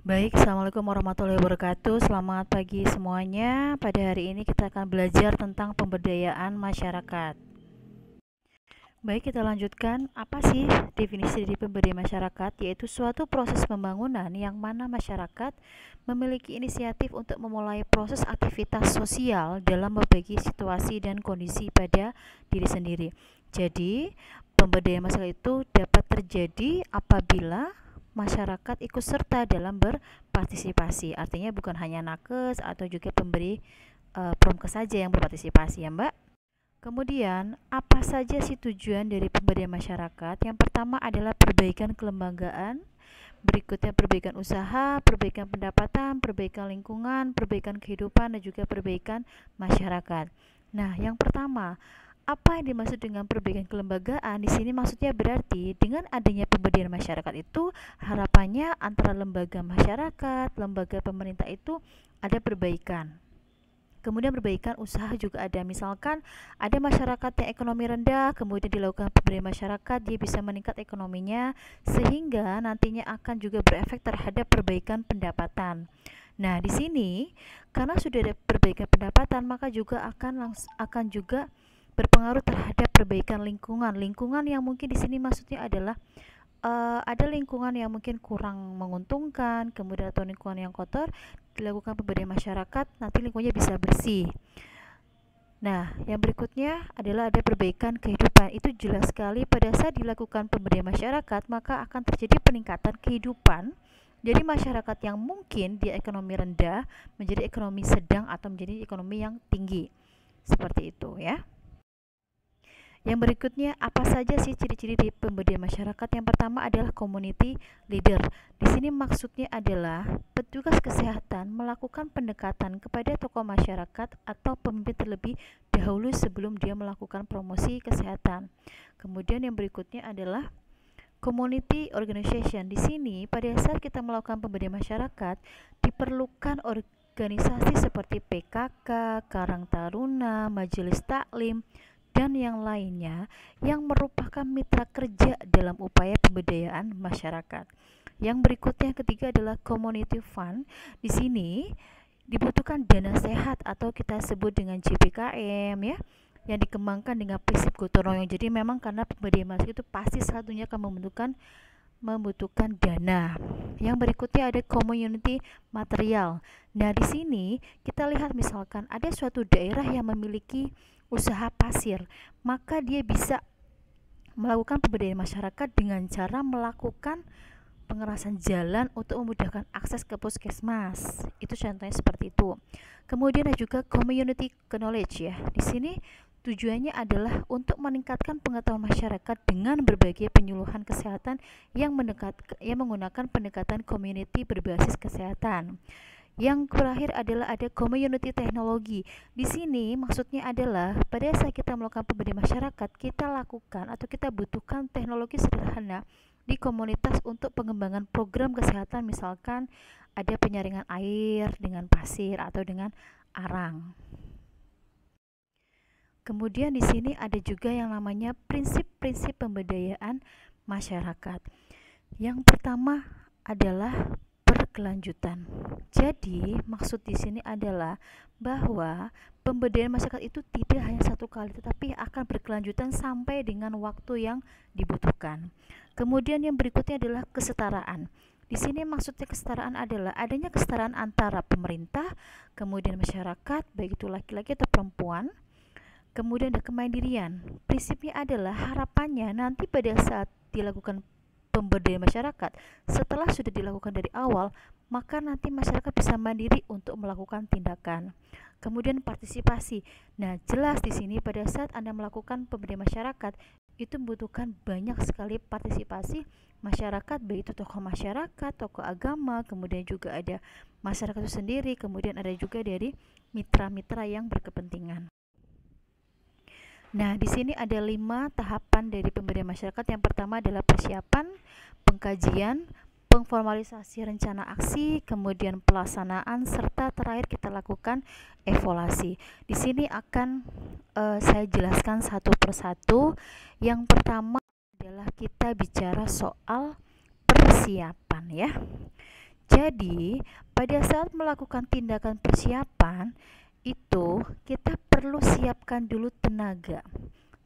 Baik, Assalamualaikum warahmatullahi wabarakatuh. Selamat pagi semuanya. Pada hari ini kita akan belajar tentang pemberdayaan masyarakat. Baik, kita lanjutkan. Apa sih definisi dari pemberdayaan masyarakat? Yaitu suatu proses pembangunan yang mana masyarakat memiliki inisiatif untuk memulai proses aktivitas sosial dalam berbagai situasi dan kondisi pada diri sendiri. Jadi, pemberdayaan masyarakat itu dapat terjadi apabila masyarakat ikut serta dalam berpartisipasi. Artinya bukan hanya nakes atau juga pemberi promkes saja yang berpartisipasi ya, Mbak. Kemudian, apa saja sih tujuan dari pemberdayaan masyarakat? Yang pertama adalah perbaikan kelembagaan, berikutnya perbaikan usaha, perbaikan pendapatan, perbaikan lingkungan, perbaikan kehidupan, dan juga perbaikan masyarakat. Nah, yang pertama, apa yang dimaksud dengan perbaikan kelembagaan? Di sini maksudnya berarti dengan adanya pemberdayaan masyarakat itu harapannya antara lembaga masyarakat, lembaga pemerintah itu ada perbaikan. Kemudian perbaikan usaha juga ada. Misalkan ada masyarakat yang ekonomi rendah, kemudian dilakukan pemberdayaan masyarakat, dia bisa meningkat ekonominya sehingga nantinya akan juga berefek terhadap perbaikan pendapatan. Nah, di sini karena sudah ada perbaikan pendapatan, maka juga akan juga berpengaruh terhadap perbaikan lingkungan. Lingkungan yang mungkin di sini maksudnya adalah ada lingkungan yang mungkin kurang menguntungkan, kemudian atau lingkungan yang kotor, dilakukan pemberdayaan masyarakat, nanti lingkungannya bisa bersih. Nah, yang berikutnya adalah ada perbaikan kehidupan. Itu jelas sekali pada saat dilakukan pemberdayaan masyarakat, maka akan terjadi peningkatan kehidupan. Jadi masyarakat yang mungkin dia ekonomi rendah menjadi ekonomi sedang atau menjadi ekonomi yang tinggi. Seperti itu ya. Yang berikutnya, apa saja sih ciri-ciri di pemberdayaan masyarakat? Yang pertama adalah community leader. Di sini maksudnya adalah petugas kesehatan melakukan pendekatan kepada tokoh masyarakat atau pemimpin terlebih dahulu sebelum dia melakukan promosi kesehatan. Kemudian yang berikutnya adalah community organization. Di sini pada saat kita melakukan pemberdayaan masyarakat, diperlukan organisasi seperti PKK, Karang Taruna, Majelis Taklim, dan yang lainnya yang merupakan mitra kerja dalam upaya pemberdayaan masyarakat. Yang berikutnya yang ketiga adalah community fund. Di sini dibutuhkan dana sehat atau kita sebut dengan JPKM ya, yang dikembangkan dengan prinsip gotong royong. Jadi memang karena pemberdayaan masyarakat itu pasti satunya akan membutuhkan dana. Yang berikutnya ada community material. Nah, di sini kita lihat misalkan ada suatu daerah yang memiliki usaha pasir, maka dia bisa melakukan pemberdayaan masyarakat dengan cara melakukan pengerasan jalan untuk memudahkan akses ke puskesmas. Itu contohnya seperti itu. Kemudian ada juga community knowledge ya. Di sini tujuannya adalah untuk meningkatkan pengetahuan masyarakat dengan berbagai penyuluhan kesehatan yang menggunakan pendekatan community berbasis kesehatan. Yang terakhir adalah ada community teknologi. Di sini maksudnya adalah pada saat kita melakukan pemberdayaan masyarakat, kita lakukan atau kita butuhkan teknologi sederhana di komunitas untuk pengembangan program kesehatan, misalkan ada penyaringan air dengan pasir atau dengan arang. Kemudian di sini ada juga yang namanya prinsip-prinsip pemberdayaan masyarakat. Yang pertama adalah berkelanjutan. Jadi, maksud di sini adalah bahwa pemberdayaan masyarakat itu tidak hanya satu kali tetapi akan berkelanjutan sampai dengan waktu yang dibutuhkan. Kemudian yang berikutnya adalah kesetaraan. Di sini maksudnya kesetaraan adalah adanya kesetaraan antara pemerintah, kemudian masyarakat, baik itu laki-laki atau perempuan. Kemudian ada kemandirian. Prinsipnya adalah harapannya nanti pada saat dilakukan pemberdayaan masyarakat, setelah sudah dilakukan dari awal, maka nanti masyarakat bisa mandiri untuk melakukan tindakan. Kemudian partisipasi. Nah, jelas di sini pada saat Anda melakukan pemberdayaan masyarakat, itu membutuhkan banyak sekali partisipasi masyarakat, baik itu tokoh masyarakat, tokoh agama, kemudian juga ada masyarakat itu sendiri, kemudian ada juga dari mitra-mitra yang berkepentingan. Nah, di sini ada 5 tahapan dari pemberdayaan masyarakat. Yang pertama adalah persiapan, pengkajian, pengformalisasi rencana aksi, kemudian pelaksanaan, serta terakhir kita lakukan evaluasi. Di sini akan saya jelaskan satu persatu. Yang pertama adalah kita bicara soal persiapan ya. Jadi, pada saat melakukan tindakan persiapan, itu kita perlu siapkan dulu tenaga.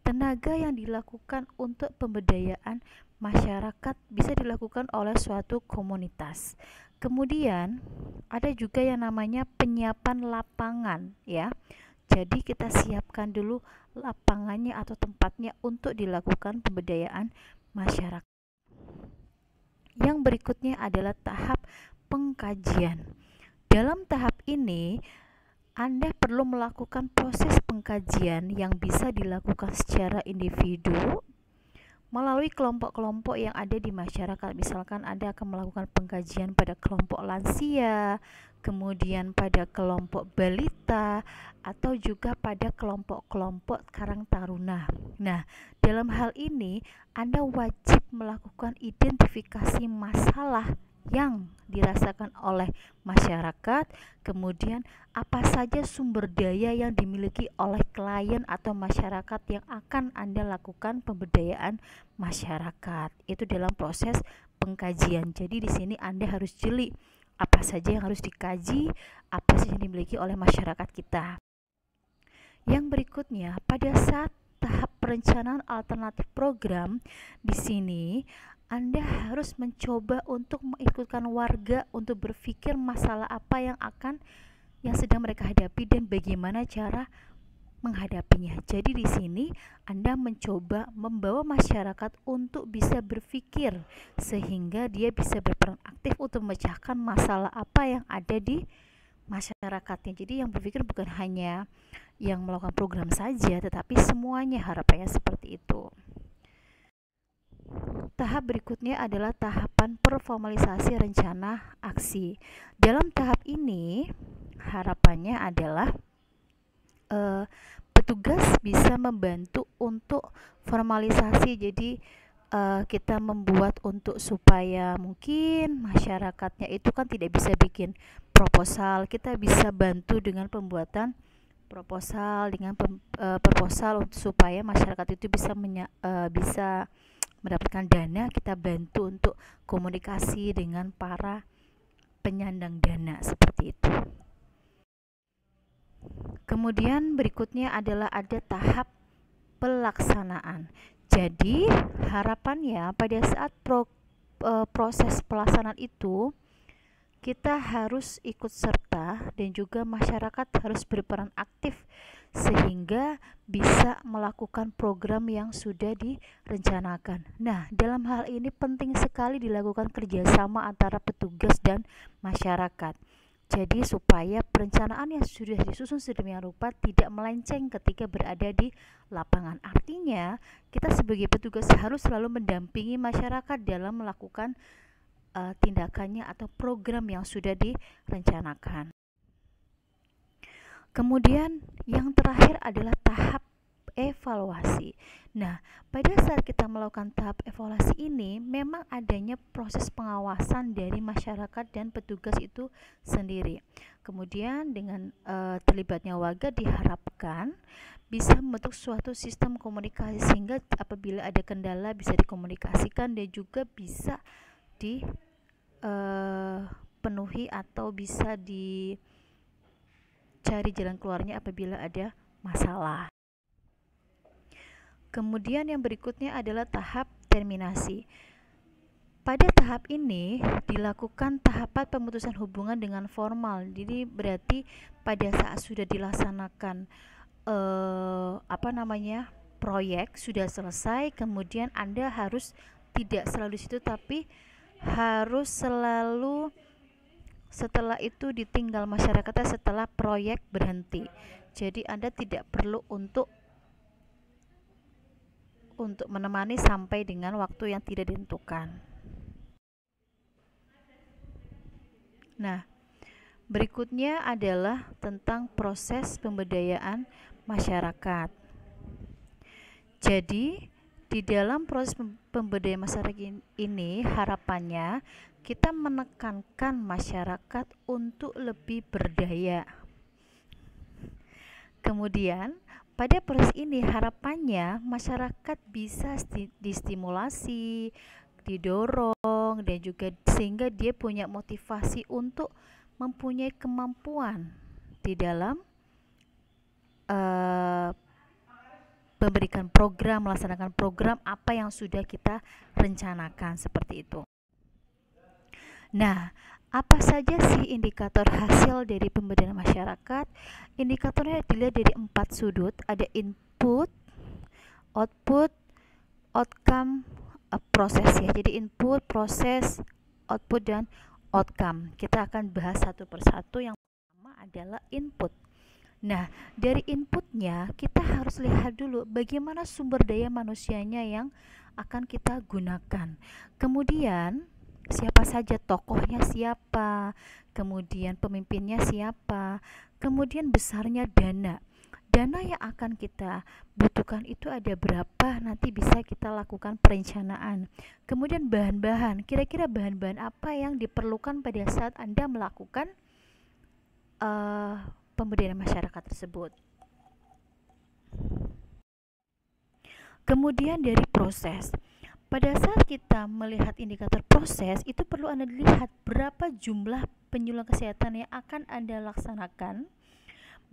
Tenaga yang dilakukan untuk pemberdayaan masyarakat bisa dilakukan oleh suatu komunitas. Kemudian, ada juga yang namanya penyiapan lapangan, ya. Jadi kita siapkan dulu lapangannya atau tempatnya untuk dilakukan pemberdayaan masyarakat. Yang berikutnya adalah tahap pengkajian. Dalam tahap ini, Anda perlu melakukan proses pengkajian yang bisa dilakukan secara individu melalui kelompok-kelompok yang ada di masyarakat. Misalkan Anda akan melakukan pengkajian pada kelompok lansia, kemudian pada kelompok balita, atau juga pada kelompok-kelompok karang taruna. Nah, dalam hal ini Anda wajib melakukan identifikasi masalah yang dirasakan oleh masyarakat, kemudian apa saja sumber daya yang dimiliki oleh klien atau masyarakat yang akan Anda lakukan pemberdayaan masyarakat. Itu dalam proses pengkajian. Jadi di sini Anda harus jeli apa saja yang harus dikaji, apa saja yang dimiliki oleh masyarakat kita. Yang berikutnya, pada saat tahap perencanaan alternatif program, di sini Anda harus mencoba untuk mengikutkan warga untuk berpikir masalah apa yang sedang mereka hadapi dan bagaimana cara menghadapinya. Jadi di sini Anda mencoba membawa masyarakat untuk bisa berpikir sehingga dia bisa berperan aktif untuk memecahkan masalah apa yang ada di masyarakatnya. Jadi yang berpikir bukan hanya yang melakukan program saja, tetapi semuanya, harapannya seperti itu. Tahap berikutnya adalah tahapan performalisasi rencana aksi. Dalam tahap ini, harapannya adalah petugas bisa membantu untuk formalisasi. Jadi kita membuat untuk supaya mungkin masyarakatnya itu kan tidak bisa bikin proposal, kita bisa bantu dengan pembuatan proposal proposal supaya masyarakat itu bisa mendapatkan dana. Kita bantu untuk komunikasi dengan para penyandang dana seperti itu. Kemudian berikutnya adalah ada tahap pelaksanaan. Jadi harapannya pada saat proses pelaksanaan itu kita harus ikut serta dan juga masyarakat harus berperan aktif sehingga bisa melakukan program yang sudah direncanakan. Nah, dalam hal ini penting sekali dilakukan kerjasama antara petugas dan masyarakat. Jadi supaya perencanaan yang sudah disusun sedemikian rupa tidak melenceng ketika berada di lapangan. Artinya, kita sebagai petugas harus selalu mendampingi masyarakat dalam melakukan tindakannya atau program yang sudah direncanakan. Kemudian yang terakhir adalah tahap evaluasi. Nah, pada saat kita melakukan tahap evaluasi ini, memang adanya proses pengawasan dari masyarakat dan petugas itu sendiri. Kemudian dengan terlibatnya warga diharapkan bisa membentuk suatu sistem komunikasi sehingga apabila ada kendala bisa dikomunikasikan dan juga bisa dipenuhi atau bisa dicari jalan keluarnya apabila ada masalah. Kemudian yang berikutnya adalah tahap terminasi. Pada tahap ini dilakukan tahapan pemutusan hubungan dengan formal. Jadi berarti pada saat sudah dilaksanakan proyek sudah selesai, kemudian Anda harus tidak selalu di situ tapi harus selalu setelah itu ditinggal masyarakatnya setelah proyek berhenti. Jadi Anda tidak perlu untuk menemani sampai dengan waktu yang tidak ditentukan. Nah, berikutnya adalah tentang proses pemberdayaan masyarakat. Jadi, di dalam proses pemberdayaan masyarakat ini harapannya kita menekankan masyarakat untuk lebih berdaya. Kemudian pada proses ini harapannya masyarakat bisa distimulasi didorong, dan juga sehingga dia punya motivasi untuk mempunyai kemampuan di dalam uh, memberikan program, melaksanakan program apa yang sudah kita rencanakan, seperti itu. Nah, apa saja sih indikator hasil dari pemberdayaan masyarakat? Indikatornya dilihat dari 4 sudut, ada input, output, outcome, proses ya. Jadi input, proses, output, dan outcome. Kita akan bahas satu persatu. Yang pertama adalah input. Nah, dari inputnya kita harus lihat dulu bagaimana sumber daya manusianya yang akan kita gunakan. Kemudian siapa saja tokohnya, siapa, kemudian pemimpinnya siapa, kemudian besarnya dana yang akan kita butuhkan itu ada berapa, nanti bisa kita lakukan perencanaan. Kemudian bahan-bahan, kira-kira bahan-bahan apa yang diperlukan pada saat Anda melakukan pemberdayaan masyarakat tersebut. Kemudian dari proses, pada saat kita melihat indikator proses, itu perlu Anda lihat berapa jumlah penyuluhan kesehatan yang akan Anda laksanakan.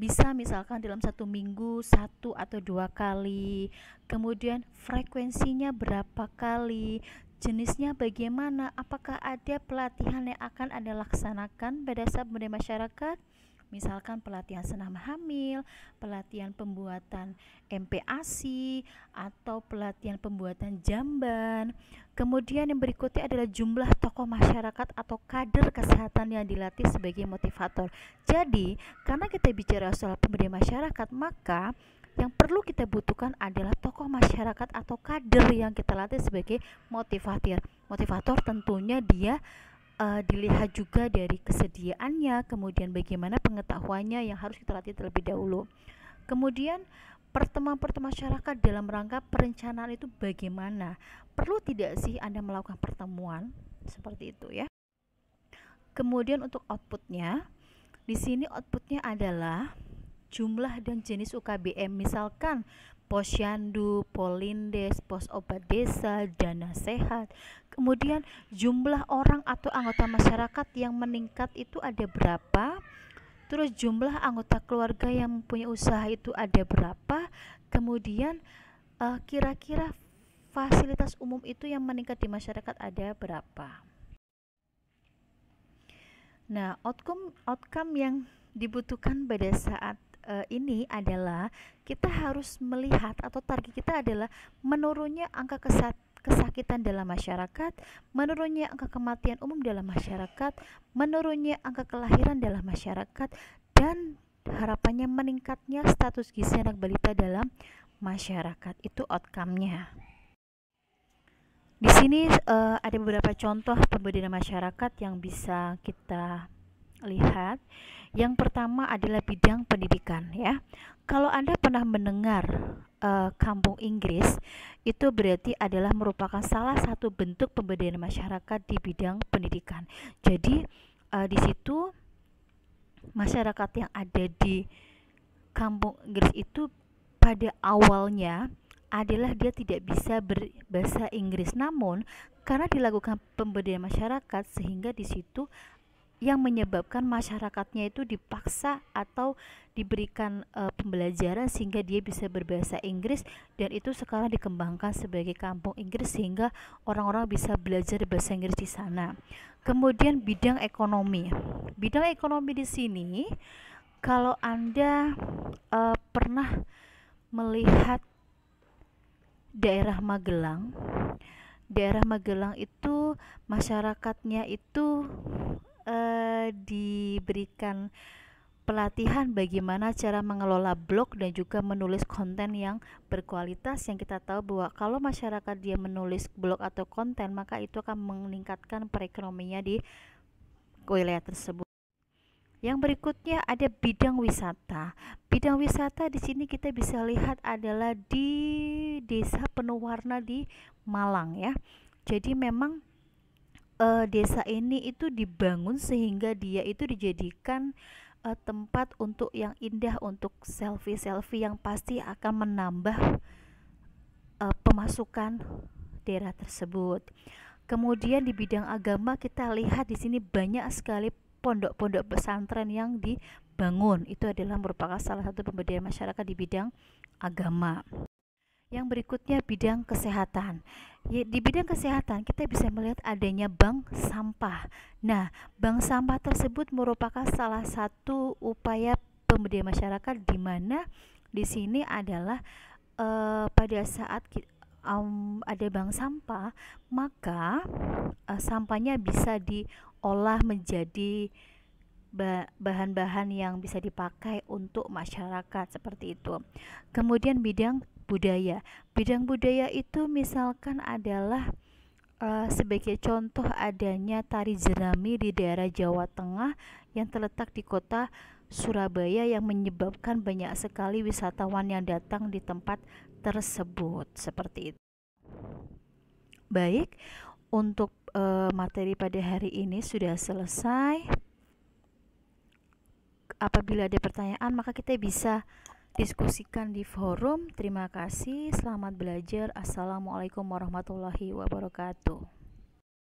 Bisa misalkan dalam 1 minggu 1 atau 2 kali, kemudian frekuensinya berapa kali, jenisnya bagaimana, apakah ada pelatihan yang akan Anda laksanakan pada saat pemberdayaan masyarakat. Misalkan pelatihan senam hamil, pelatihan pembuatan MPASI, atau pelatihan pembuatan jamban. Kemudian yang berikutnya adalah jumlah tokoh masyarakat atau kader kesehatan yang dilatih sebagai motivator. Jadi, karena kita bicara soal pemberdayaan masyarakat, maka yang perlu kita butuhkan adalah tokoh masyarakat atau kader yang kita latih sebagai motivator. Motivator tentunya dia dilihat juga dari kesediaannya, kemudian bagaimana pengetahuannya yang harus kita latih terlebih dahulu. Kemudian pertemuan-pertemuan masyarakat dalam rangka perencanaan itu bagaimana? Perlu tidak sih Anda melakukan pertemuan seperti itu ya? Kemudian untuk outputnya, di sini outputnya adalah jumlah dan jenis UKBM, misalkan posyandu, polindes, pos obat desa, dana sehat. Kemudian jumlah orang atau anggota masyarakat yang meningkat itu ada berapa? Terus jumlah anggota keluarga yang mempunyai usaha itu ada berapa? Kemudian kira-kira fasilitas umum itu yang meningkat di masyarakat ada berapa? Nah, outcome yang dibutuhkan pada saat ini adalah kita harus melihat atau target kita adalah menurunnya angka kesakitan dalam masyarakat, menurunnya angka kematian umum dalam masyarakat, menurunnya angka kelahiran dalam masyarakat, dan harapannya meningkatnya status gizi anak balita dalam masyarakat. Itu outcome-nya. Di sini ada beberapa contoh pemberdayaan masyarakat yang bisa kita lihat. Yang pertama adalah bidang pendidikan ya. Kalau Anda pernah mendengar kampung Inggris, itu berarti adalah merupakan salah satu bentuk pemberdayaan masyarakat di bidang pendidikan. Jadi di situ masyarakat yang ada di kampung Inggris itu pada awalnya adalah dia tidak bisa berbahasa Inggris, namun karena dilakukan pemberdayaan masyarakat sehingga di situ yang menyebabkan masyarakatnya itu dipaksa atau diberikan pembelajaran sehingga dia bisa berbahasa Inggris, dan itu sekarang dikembangkan sebagai kampung Inggris sehingga orang-orang bisa belajar bahasa Inggris di sana. Kemudian bidang ekonomi. Bidang ekonomi di sini kalau Anda pernah melihat daerah Magelang itu masyarakatnya itu diberikan pelatihan bagaimana cara mengelola blog dan juga menulis konten yang berkualitas, yang kita tahu bahwa kalau masyarakat dia menulis blog atau konten maka itu akan meningkatkan perekonomiannya di wilayah tersebut. Yang berikutnya ada bidang wisata. Bidang wisata di sini kita bisa lihat adalah di Desa Penuh Warna di Malang ya. Jadi memang desa ini itu dibangun sehingga dia itu dijadikan tempat untuk yang indah untuk selfie yang pasti akan menambah pemasukan daerah tersebut. Kemudian di bidang agama kita lihat di sini banyak sekali pondok-pondok pesantren yang dibangun. Itu adalah merupakan salah satu pemberdayaan masyarakat di bidang agama. Yang berikutnya bidang kesehatan. Di bidang kesehatan kita bisa melihat adanya bank sampah. Nah, bank sampah tersebut merupakan salah satu upaya pemberdayaan masyarakat di mana di sini adalah pada saat ada bank sampah, maka sampahnya bisa diolah menjadi bahan-bahan yang bisa dipakai untuk masyarakat seperti itu. Kemudian bidang budaya. Bidang budaya itu misalkan adalah sebagai contoh adanya tari jerami di daerah Jawa Tengah yang terletak di kota Surabaya yang menyebabkan banyak sekali wisatawan yang datang di tempat tersebut seperti itu. Baik, untuk materi pada hari ini sudah selesai. Apabila ada pertanyaan maka kita bisa diskusikan di forum. Terima kasih, selamat belajar. Assalamualaikum warahmatullahi wabarakatuh.